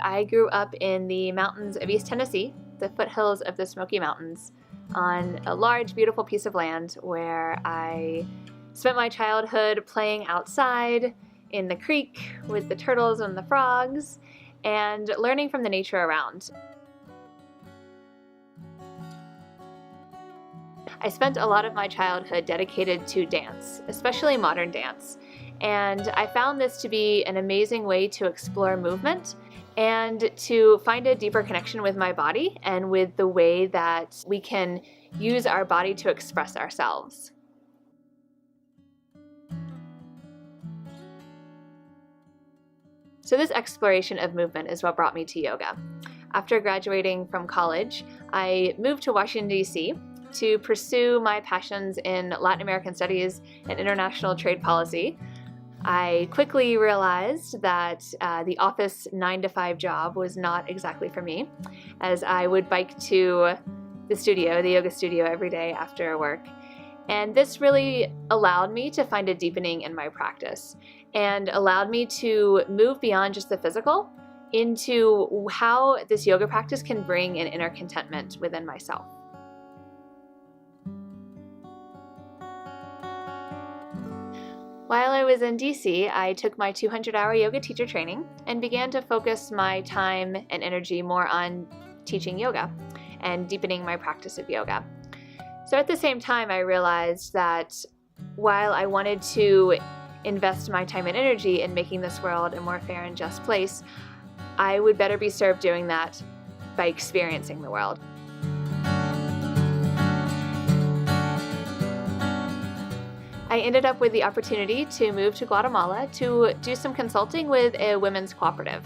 I grew up in the mountains of East Tennessee, the foothills of the Smoky Mountains, on a large, beautiful piece of land where I spent my childhood playing outside in the creek with the turtles and the frogs and learning from the nature around. I spent a lot of my childhood dedicated to dance, especially modern dance, and I found this to be an amazing way to explore movement and to find a deeper connection with my body and with the way that we can use our body to express ourselves. So this exploration of movement is what brought me to yoga. After graduating from college, I moved to Washington, D.C. to pursue my passions in Latin American studies and international trade policy. I quickly realized that the office 9-to-5 job was not exactly for me, as I would bike to the yoga studio every day after work. And this really allowed me to find a deepening in my practice and allowed me to move beyond just the physical into how this yoga practice can bring an inner contentment within myself. While I was in DC, I took my 200-hour yoga teacher training and began to focus my time and energy more on teaching yoga and deepening my practice of yoga. So at the same time, I realized that while I wanted to invest my time and energy in making this world a more fair and just place, I would better be served doing that by experiencing the world. I ended up with the opportunity to move to Guatemala to do some consulting with a women's cooperative.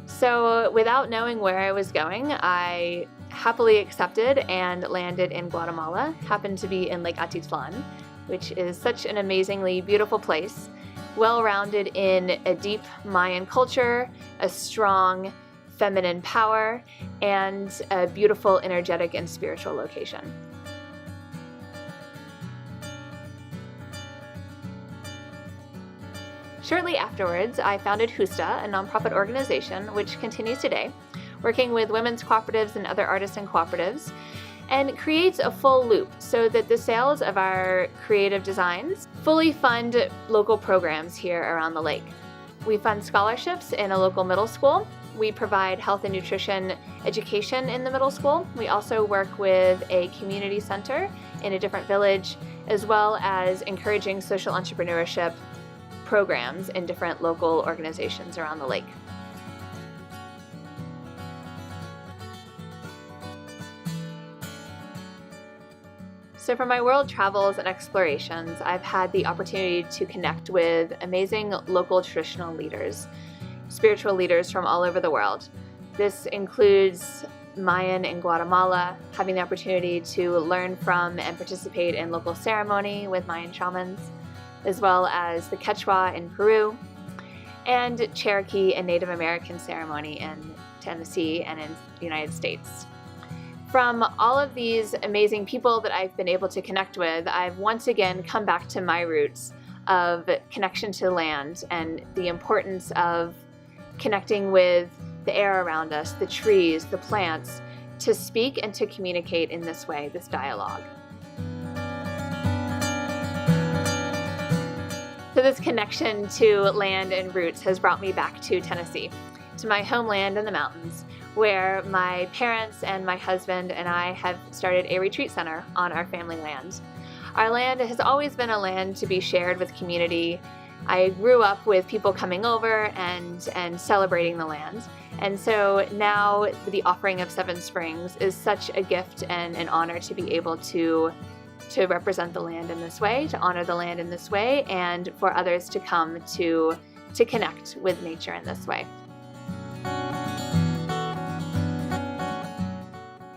So without knowing where I was going, I happily accepted and landed in Guatemala. Happened to be in Lake Atitlan, which is such an amazingly beautiful place, well-rounded in a deep Mayan culture, a strong feminine power, and a beautiful, energetic, and spiritual location. Shortly afterwards, I founded Justa, a nonprofit organization which continues today, working with women's cooperatives and other artisan cooperatives, and creates a full loop so that the sales of our creative designs fully fund local programs here around the lake. We fund scholarships in a local middle school. We provide health and nutrition education in the middle school. We also work with a community center in a different village, as well as encouraging social entrepreneurship programs in different local organizations around the lake. So for my world travels and explorations, I've had the opportunity to connect with amazing local traditional leaders, spiritual leaders from all over the world. This includes Mayan in Guatemala, having the opportunity to learn from and participate in local ceremony with Mayan shamans, as well as the Quechua in Peru, and Cherokee and Native American ceremony in Tennessee and in the United States. From all of these amazing people that I've been able to connect with, I've once again come back to my roots of connection to land and the importance of connecting with the air around us, the trees, the plants, to speak and to communicate in this way, this dialogue. So this connection to land and roots has brought me back to Tennessee, to my homeland in the mountains, where my parents and my husband and I have started a retreat center on our family land. Our land has always been a land to be shared with community. I grew up with people coming over and celebrating the land. And so now the offering of Seven Springs is such a gift and an honor to be able to represent the land in this way, to honor the land in this way, and for others to come to connect with nature in this way.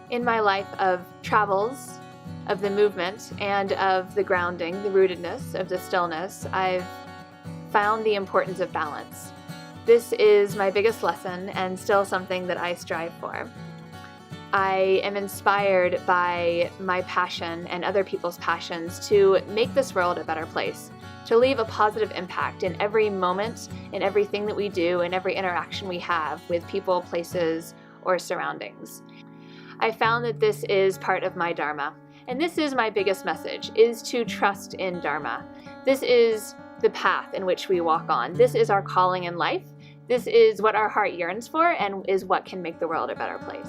In my life of travels, of the movement, and of the grounding, the rootedness, of the stillness, I've found the importance of balance. This is my biggest lesson and still something that I strive for. I am inspired by my passion and other people's passions to make this world a better place, to leave a positive impact in every moment, in everything that we do, in every interaction we have with people, places, or surroundings. I found that this is part of my Dharma, and this is my biggest message, is to trust in Dharma. This is the path in which we walk on. This is our calling in life. This is what our heart yearns for and is what can make the world a better place.